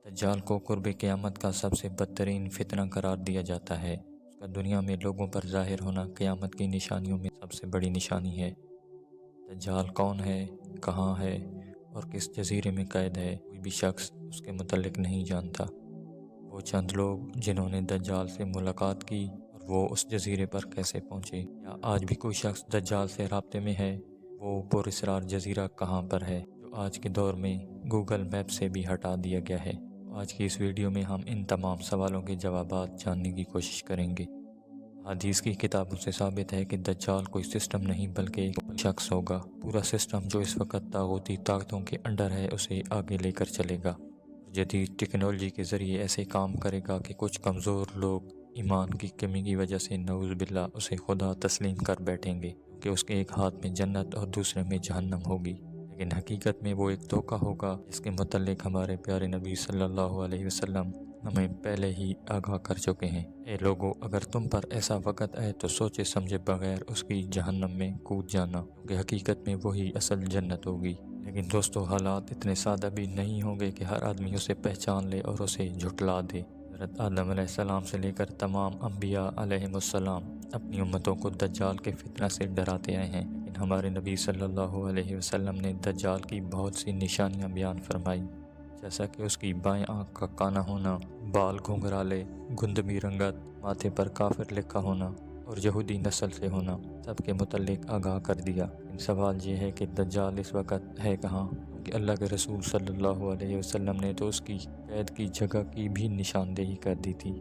دجال کو قرب قیامت کا سب سے بدترین فتنہ قرار دیا جاتا ہے۔ اس کا دنیا میں لوگوں پر ظاہر ہونا قیامت کی نشانیوں میں سب سے بڑی نشانی ہے۔ دجال کون ہے، کہاں ہے اور کس جزیرے میں قید ہے، کوئی بھی شخص اس کے متعلق نہیں جانتا۔ وہ چند لوگ جنہوں نے دجال سے ملاقات کی اور وہ اس جزیرے پر کیسے پہنچے، یا آج بھی کوئی شخص دجال سے رابطے میں ہے، وہ پراسرار جزیرہ کہاں پر ہے جو آج کے دور میں گوگل میپ سے بھی ہٹا دیا گیا ہے۔ آج کی اس ویڈیو میں ہم ان تمام سوالوں کے جوابات جاننے کی کوشش کریں گے۔ حدیث کی کتابوں سے ثابت ہے کہ دجال کوئی سسٹم نہیں بلکہ ایک شخص ہوگا۔ پورا سسٹم جو اس وقت طاغوتی طاقتوں کے انڈر ہے اسے آگے لے کر چلے گا، جدید ٹیکنالوجی کے ذریعے ایسے کام کرے گا کہ کچھ کمزور لوگ ایمان کی کمی کی وجہ سے نعوذ باللہ اسے خدا تسلیم کر بیٹھیں گے، کہ اس کے ایک ہاتھ میں جنت اور دوسرے میں جہنم ہوگی، لیکن حقیقت میں وہ ایک دھوکہ ہوگا جس کے متعلق ہمارے پیارے نبی صلی اللہ علیہ وسلم ہمیں پہلے ہی آگاہ کر چکے ہیں۔ اے لوگو، اگر تم پر ایسا وقت آئے تو سوچے سمجھے بغیر اس کی جہنم میں کود جانا، کیونکہ حقیقت میں وہی اصل جنت ہوگی۔ لیکن دوستو، حالات اتنے سادہ بھی نہیں ہوں گے کہ ہر آدمی اسے پہچان لے اور اسے جھٹلا دے۔ حضرت آدم علیہ السلام سے لے کر تمام انبیاء علیہ السلام اپنی امتوں کو دجال کے فتنہ سے ڈراتے آئے ہیں، لیکن ہمارے نبی صلی اللہ علیہ وسلم نے دجال کی بہت سی نشانیاں بیان فرمائی، جیسا کہ اس کی بائیں آنکھ کا کانا ہونا، بال گھنگرالے، گندمی رنگت، ماتھے پر کافر لکھا ہونا اور یہودی نسل سے ہونا، سب کے متعلق آگاہ کر دیا۔ سوال یہ ہے کہ دجال اس وقت ہے کہاں، کیونکہ اللہ کے رسول صلی اللہ علیہ وسلم نے تو اس کی قید کی جگہ کی بھی نشاندہی کر دی تھی،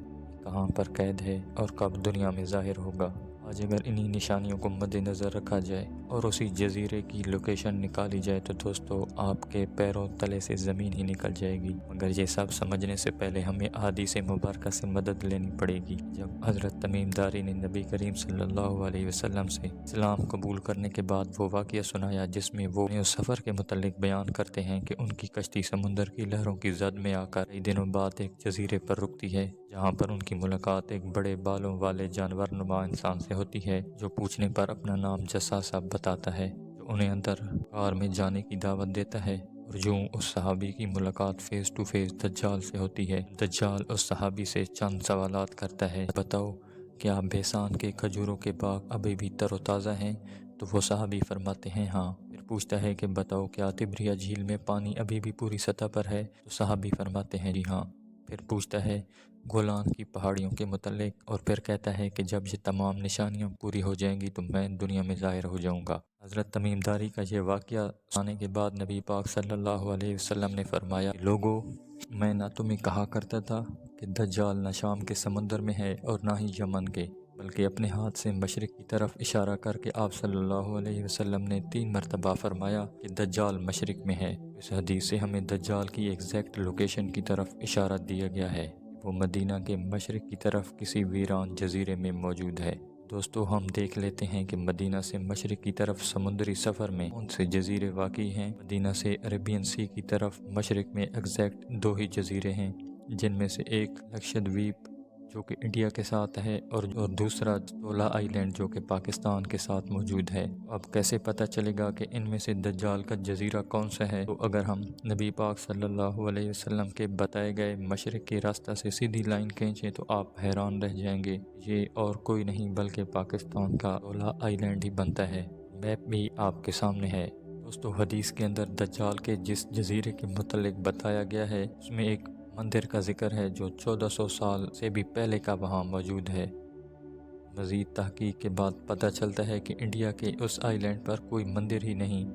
کہاں پر قید ہے اور کب دنیا میں ظاہر ہوگا۔ آج اگر انہی نشانیوں کو مد نظر رکھا جائے اور اسی جزیرے کی لوکیشن نکالی جائے تو دوستو آپ کے پیروں تلے سے زمین ہی نکل جائے گی، مگر یہ سب سمجھنے سے پہلے ہمیں احادیث مبارکہ سے مدد لینی پڑے گی۔ جب حضرت تمیم داری نے نبی کریم صلی اللہ علیہ وسلم سے اسلام قبول کرنے کے بعد وہ واقعہ سنایا جس میں وہ اپنے اس سفر کے متعلق بیان کرتے ہیں کہ ان کی کشتی سمندر کی لہروں کی زد میں آ کر کئی دنوں بعد ایک جزیرے پر رکتی ہے، جہاں پر ان کی ملاقات ایک بڑے بالوں والے جانور نما انسان سے ہوتی ہے، جو پوچھنے پر اپنا نام جساسہ بتاتا ہے، جو انہیں اندر غار میں جانے کی دعوت دیتا ہے، اور جو اس صحابی کی ملاقات فیس ٹو فیس دجال سے ہوتی ہے۔ دجال اس صحابی سے چند سوالات کرتا ہے، بتاؤ کیا بھیسان کے کھجوروں کے باغ ابھی بھی تر و تازہ ہیں؟ تو وہ صحابی فرماتے ہیں ہاں۔ پھر پوچھتا ہے کہ بتاؤ کیا تبریہ جھیل میں پانی ابھی بھی پوری سطح پر ہے؟ تو صحابی فرماتے ہیں جی ہاں۔ پھر پوچھتا ہے گولان کی پہاڑیوں کے متعلق، اور پھر کہتا ہے کہ جب یہ تمام نشانیاں پوری ہو جائیں گی تو میں دنیا میں ظاہر ہو جاؤں گا۔ حضرت تمیم داری کا یہ واقعہ سنانے کے بعد نبی پاک صلی اللہ علیہ وسلم نے فرمایا، لوگو، میں نہ تمہیں کہا کرتا تھا کہ دجال نہ شام کے سمندر میں ہے اور نہ ہی یمن کے، بلکہ اپنے ہاتھ سے مشرق کی طرف اشارہ کر کے آپ صلی اللہ علیہ وسلم نے 3 مرتبہ فرمایا کہ دجال مشرق میں ہے۔ اس حدیث سے ہمیں دجال کی ایگزیکٹ لوکیشن کی طرف اشارہ دیا گیا ہے، وہ مدینہ کے مشرق کی طرف کسی ویران جزیرے میں موجود ہے۔ دوستو، ہم دیکھ لیتے ہیں کہ مدینہ سے مشرق کی طرف سمندری سفر میں کون سے جزیرے واقع ہیں۔ مدینہ سے عربین سی کی طرف مشرق میں ایگزیکٹ 2 ہی جزیرے ہیں، جن میں سے ایک لکشدویپ جو کہ انڈیا کے ساتھ ہے اور دوسرا تولا آئی لینڈ جو کہ پاکستان کے ساتھ موجود ہے۔ اب کیسے پتہ چلے گا کہ ان میں سے دجال کا جزیرہ کون سا ہے؟ تو اگر ہم نبی پاک صلی اللہ علیہ وسلم کے بتائے گئے مشرق کے راستہ سے سیدھی لائن کھینچیں تو آپ حیران رہ جائیں گے، یہ اور کوئی نہیں بلکہ پاکستان کا تولا آئی لینڈ ہی بنتا ہے۔ میپ بھی آپ کے سامنے ہے۔ دوستو، حدیث کے اندر دجال کے جس جزیرے کے متعلق بتایا گیا ہے اس میں ایک مندر کا ذکر ہے جو 1400 سال سے بھی پہلے کا وہاں موجود ہے۔ مزید تحقیق کے بعد پتہ چلتا ہے کہ انڈیا کے اس آئی لینڈ پر کوئی مندر ہی نہیں،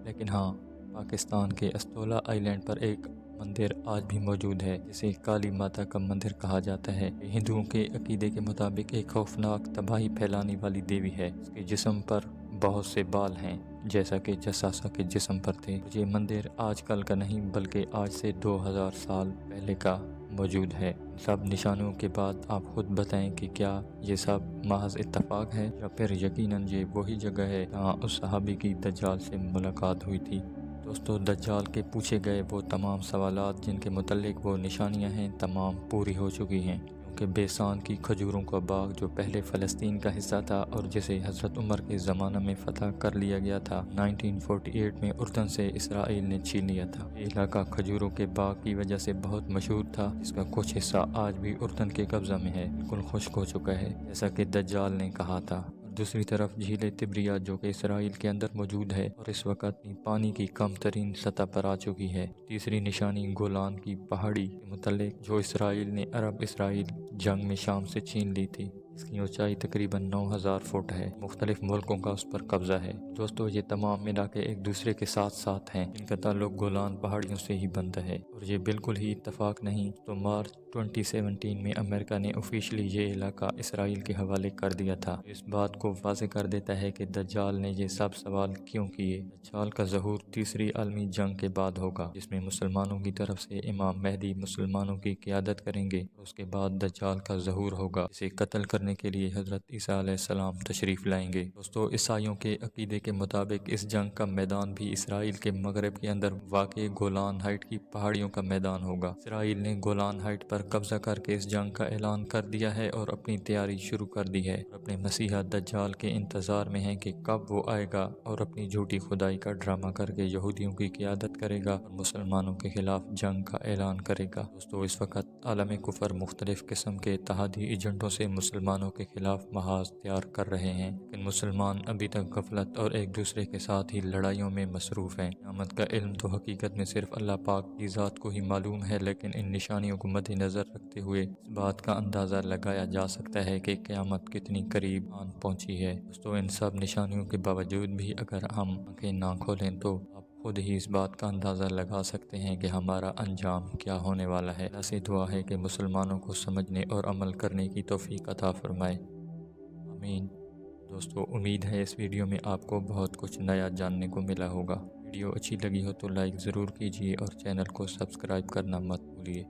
لیکن ہاں، پاکستان کے استولا آئی لینڈ پر ایک مندر آج بھی موجود ہے جسے کالی ماتا کا مندر کہا جاتا ہے۔ ہندوؤں کے عقیدے کے مطابق ایک خوفناک تباہی پھیلانے والی دیوی ہے، اس کے جسم پر بہت سے بال ہیں جیسا کہ جساسہ کے جسم پر تھے۔ یہ مندر آج کل کا نہیں بلکہ آج سے 2000 سال پہلے کا موجود ہے۔ سب نشانوں کے بعد آپ خود بتائیں کہ کیا یہ سب محض اتفاق ہے یا پھر یقیناً یہ وہی جگہ ہے جہاں اس صحابی کی دجال سے ملاقات ہوئی تھی۔ دوستو، دجال کے پوچھے گئے وہ تمام سوالات جن کے متعلق وہ نشانیاں ہیں تمام پوری ہو چکی ہیں، کہ بیسان کی کھجوروں کا باغ جو پہلے فلسطین کا حصہ تھا اور جسے حضرت عمر کے زمانہ میں فتح کر لیا گیا تھا، 1948 میں اردن سے اسرائیل نے چھین لیا تھا۔ یہ علاقہ کھجوروں کے باغ کی وجہ سے بہت مشہور تھا، جس کا کچھ حصہ آج بھی اردن کے قبضہ میں ہے، بالکل خشک ہو چکا ہے جیسا کہ دجال نے کہا تھا۔ دوسری طرف جھیل تبریہ جو کہ اسرائیل کے اندر موجود ہے اور اس وقت پانی کی کم ترین سطح پر آ چکی ہے۔ تیسری نشانی گولان کی پہاڑی کے متعلق جو اسرائیل نے عرب اسرائیل جنگ میں شام سے چھین لی تھی، اس کی اونچائی تقریباً 9000 فٹ ہے۔ مختلف ملکوں کا اس پر قبضہ ہے۔ دوستو، یہ تمام علاقے ایک دوسرے کے ساتھ ہیں، ان کا تعلق گولان پہاڑیوں سے ہی بنتا ہے، اور یہ بالکل ہی اتفاق نہیں تو مارچ 2017 میں امریکہ نے آفیشلی یہ علاقہ اسرائیل کے حوالے کر دیا تھا۔ اس بات کو واضح کر دیتا ہے کہ دجال نے یہ سب سوال کیوں کیے۔ دجال کا ظہور تیسری عالمی جنگ کے بعد ہوگا، جس میں مسلمانوں کی طرف سے امام مہدی مسلمانوں کی قیادت کریں گے، اور اس کے بعد دجال کا ظہور ہوگا، اسے قتل کرنے کے لیے حضرت عیسیٰ علیہ السلام تشریف لائیں گے۔ دوستو، عیسائیوں کے عقیدے کے مطابق اس جنگ کا میدان بھی اسرائیل کے مغرب کے اندر واقع گولان ہائٹ کی پہاڑیوں کا میدان ہوگا۔ اسرائیل نے گولان ہائٹ پر قبضہ کر کے اس جنگ کا اعلان کر دیا ہے اور اپنی تیاری شروع کر دی ہے، اور اپنے مسیحا دجال کے انتظار میں ہے کہ کب وہ آئے گا اور اپنی جھوٹی خدائی کا ڈرامہ کر کے یہودیوں کی قیادت کرے گا اور مسلمانوں کے خلاف جنگ کا اعلان کرے گا۔ دوستو، اس وقت عالم کفر مختلف قسم کے اتحادی ایجنٹوں سے مسلمانوں کے خلاف محاذ تیار کر رہے ہیں، لیکن مسلمان ابھی تک غفلت اور ایک دوسرے کے ساتھ ہی لڑائیوں میں مصروف ہیں۔ قیامت کا علم تو حقیقت میں صرف اللہ پاک کی ذات کو ہی معلوم ہے، لیکن ان نشانیوں کو مد نظر رکھتے ہوئے اس بات کا اندازہ لگایا جا سکتا ہے کہ قیامت کتنی قریب آن پہنچی ہے۔ دوستو، ان سب نشانیوں کے باوجود بھی اگر ہم آنکھیں نہ کھولیں تو آپ خود ہی اس بات کا اندازہ لگا سکتے ہیں کہ ہمارا انجام کیا ہونے والا ہے۔ اللہ سے دعا ہے کہ مسلمانوں کو سمجھنے اور عمل کرنے کی توفیق عطا فرمائے، آمین۔ دوستو، امید ہے اس ویڈیو میں آپ کو بہت کچھ نیا جاننے کو ملا ہوگا۔ ویڈیو اچھی لگی ہو تو لائک ضرور کیجیے اور چینل کو سبسکرائب کرنا مت بھولیے۔